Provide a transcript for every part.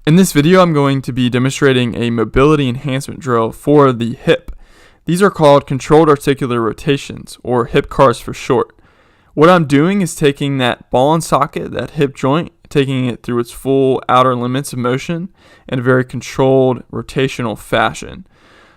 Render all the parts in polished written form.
In this video, I'm going to be demonstrating a mobility enhancement drill for the hip. These are called controlled articular rotations, or hip cars for short. What I'm doing is taking that ball and socket, that hip joint, taking it through its full outer limits of motion in a very controlled rotational fashion.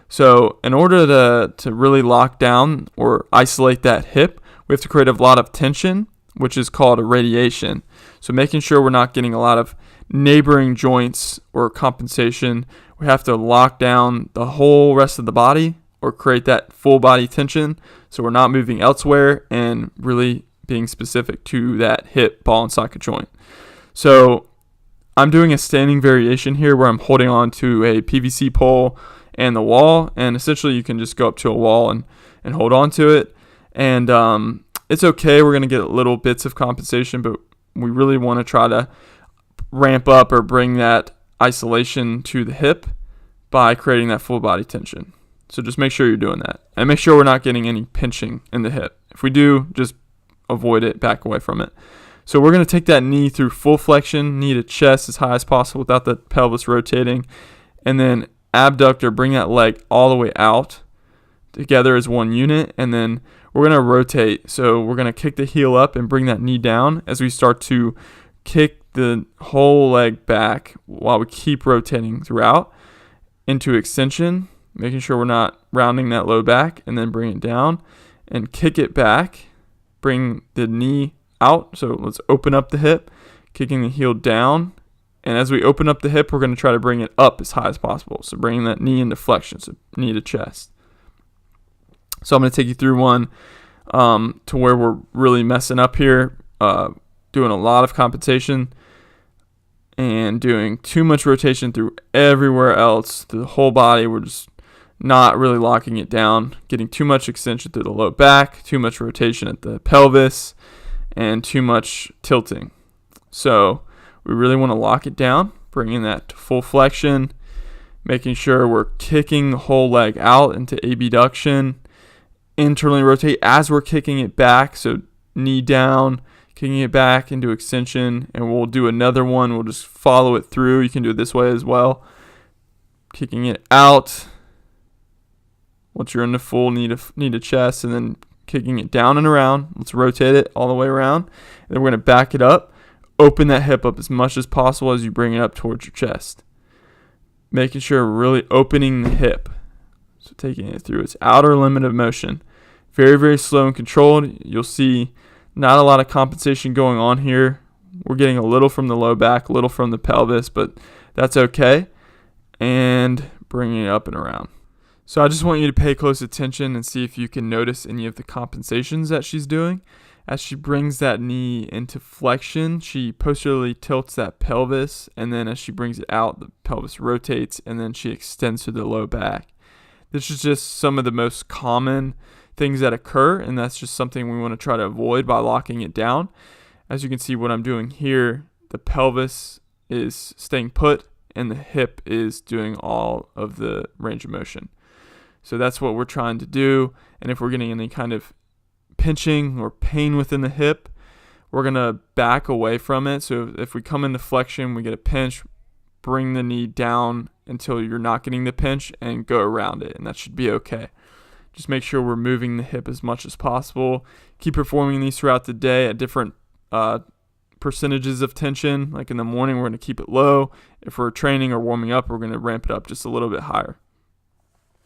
So in order to really lock down or isolate that hip, we have to create a lot of tension, which is called a radiation. So making sure we're not getting a lot of neighboring joints or compensation. We have to lock down the whole rest of the body or create that full body tension so we're not moving elsewhere and really being specific to that hip, ball, and socket joint. So I'm doing a standing variation here where I'm holding on to a PVC pole and the wall, and essentially you can just go up to a wall and hold on to it. And it's okay, we're going to get little bits of compensation, but we really want to try to ramp up or bring that isolation to the hip by creating that full body tension. So just make sure you're doing that, and make sure we're not getting any pinching in the hip. If we do, just avoid it, back away from it. So we're going to take that knee through full flexion, knee to chest as high as possible without the pelvis rotating, and then abductor, bring that leg all the way out together as one unit, and then we're going to rotate. So we're going to kick the heel up and bring that knee down as we start to kick the whole leg back while we keep rotating throughout into extension, making sure we're not rounding that low back, and then bring it down and kick it back, bring the knee out. So let's open up the hip, kicking the heel down, and as we open up the hip, we're going to try to bring it up as high as possible. So bringing that knee into flexion, so knee to chest. So I'm going to take you through one to where we're really messing up here, doing a lot of compensation and doing too much rotation through everywhere else, through the whole body. We're just not really locking it down, getting too much extension through the low back, too much rotation at the pelvis, and too much tilting. So we really want to lock it down, bringing that to full flexion, making sure we're kicking the whole leg out into abduction, internally rotate as we're kicking it back, so knee down, kicking it back into extension, and we'll do another one. We'll just follow it through. You can do it this way as well. Kicking it out once you're in the full knee to chest, and then kicking it down and around. Let's rotate it all the way around. And then we're going to back it up. Open that hip up as much as possible as you bring it up towards your chest. Making sure we're really opening the hip. So taking it through its outer limit of motion. Very, very slow and controlled. You'll see not a lot of compensation going on here. We're getting a little from the low back, a little from the pelvis, but that's okay. And bringing it up and around. So I just want you to pay close attention and see if you can notice any of the compensations that she's doing. As she brings that knee into flexion, she posteriorly tilts that pelvis, and then as she brings it out, the pelvis rotates, and then she extends to the low back. This is just some of the most common things that occur, and that's just something we want to try to avoid by locking it down. As you can see what I'm doing here, the pelvis is staying put and the hip is doing all of the range of motion. So that's what we're trying to do, and if we're getting any kind of pinching or pain within the hip, we're going to back away from it. So if we come into flexion, we get a pinch, bring the knee down until you're not getting the pinch and go around it, and that should be okay. Just make sure we're moving the hip as much as possible. Keep performing these throughout the day at different percentages of tension. Like in the morning, we're going to keep it low. If we're training or warming up, we're going to ramp it up just a little bit higher.